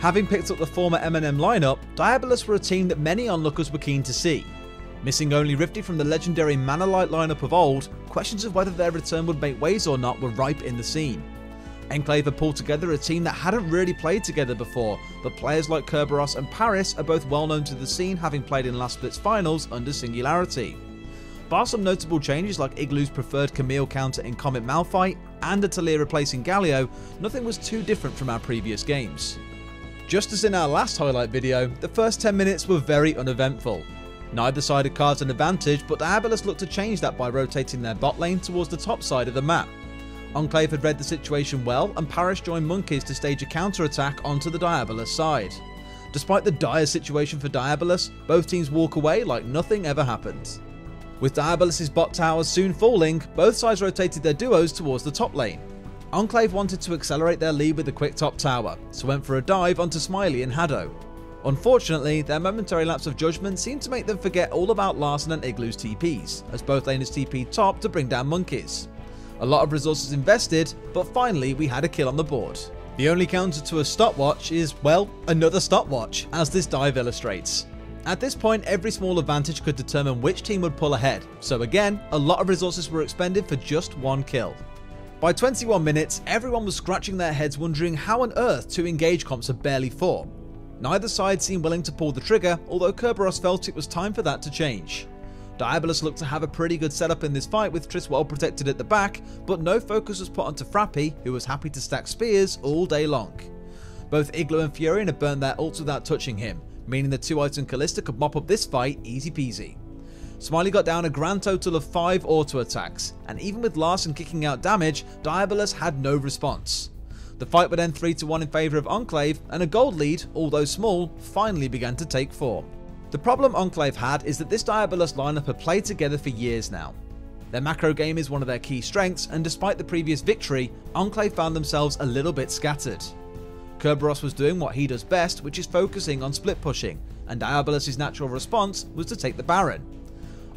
Having picked up the former M&M lineup, Diabolus were a team that many onlookers were keen to see. Missing only Rifty from the legendary Manalite lineup of old, questions of whether their return would make waves or not were ripe in the scene. Enclave had pulled together a team that hadn't really played together before, but players like Kerberos and Paris are both well known to the scene, having played in last split's finals under Singularity. Bar some notable changes like Igloo's preferred Camille counter in Comet Malphite and a Talia replacing Galio, nothing was too different from our previous games. Just as in our last highlight video, the first 10 minutes were very uneventful. Neither side had carved an advantage, but Diabolus looked to change that by rotating their bot lane towards the top side of the map. Enclave had read the situation well, and Paris joined Monkeys to stage a counter-attack onto the Diabolus side. Despite the dire situation for Diabolus, both teams walk away like nothing ever happened. With Diabolus' bot towers soon falling, both sides rotated their duos towards the top lane. Enclave wanted to accelerate their lead with the quick top tower, so went for a dive onto Smiley and Haddo. Unfortunately, their momentary lapse of judgment seemed to make them forget all about Larson and Igloo's TPs, as both laners TP'd top to bring down Monkeys. A lot of resources invested, but finally we had a kill on the board. The only counter to a stopwatch is, well, another stopwatch, as this dive illustrates. At this point, every small advantage could determine which team would pull ahead, so again, a lot of resources were expended for just one kill. By 21 minutes, everyone was scratching their heads wondering how on earth two engage comps had barely fought. Neither side seemed willing to pull the trigger, although Kerberos felt it was time for that to change. Diabolus looked to have a pretty good setup in this fight with Triss well protected at the back, but no focus was put onto Frappy, who was happy to stack spears all day long. Both Igloo and Furion had burned their ults without touching him, meaning the 2-item Callista could mop up this fight easy peasy. Smiley got down a grand total of 5 auto attacks, and even with Larson kicking out damage, Diabolus had no response. The fight would end 3-1 in favour of Enclave, and a gold lead, although small, finally began to take form. The problem Enclave had is that this Diabolus lineup had played together for years now. Their macro game is one of their key strengths, and despite the previous victory, Enclave found themselves a little bit scattered. Kerberos was doing what he does best, which is focusing on split pushing, and Diabolus' natural response was to take the Baron.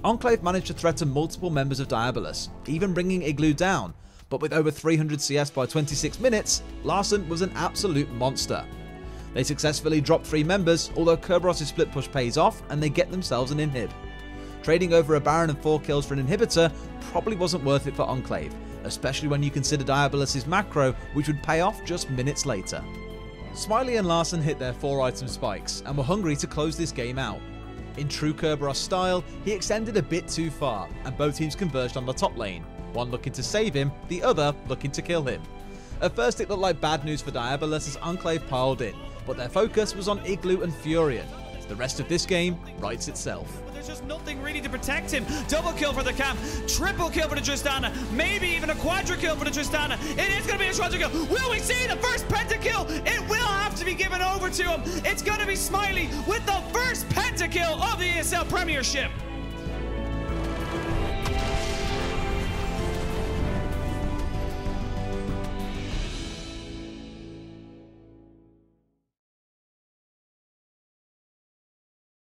Enclave managed to threaten multiple members of Diabolus, even bringing Igloo down, but with over 300 CS by 26 minutes, Larson was an absolute monster. They successfully dropped 3 members, although Kerberos' split push pays off and they get themselves an inhib. Trading over a Baron and 4 kills for an inhibitor probably wasn't worth it for Enclave, especially when you consider Diabolus' macro, which would pay off just minutes later. Smiley and Larson hit their 4-item spikes and were hungry to close this game out. In true Kerberos style, he extended a bit too far, and both teams converged on the top lane, one looking to save him, the other looking to kill him. At first it looked like bad news for Diabolus as Enclave piled in, but their focus was on Igloo and Furion. The rest of this game writes itself. There's just nothing really to protect him. Double kill for the camp, triple kill for the Tristana, maybe even a quadra kill for the Tristana. It is going to be a quadra kill. Will we see the first pentakill? It will have to be given over to him. It's going to be Smiley with the first pentakill of the ESL Premiership.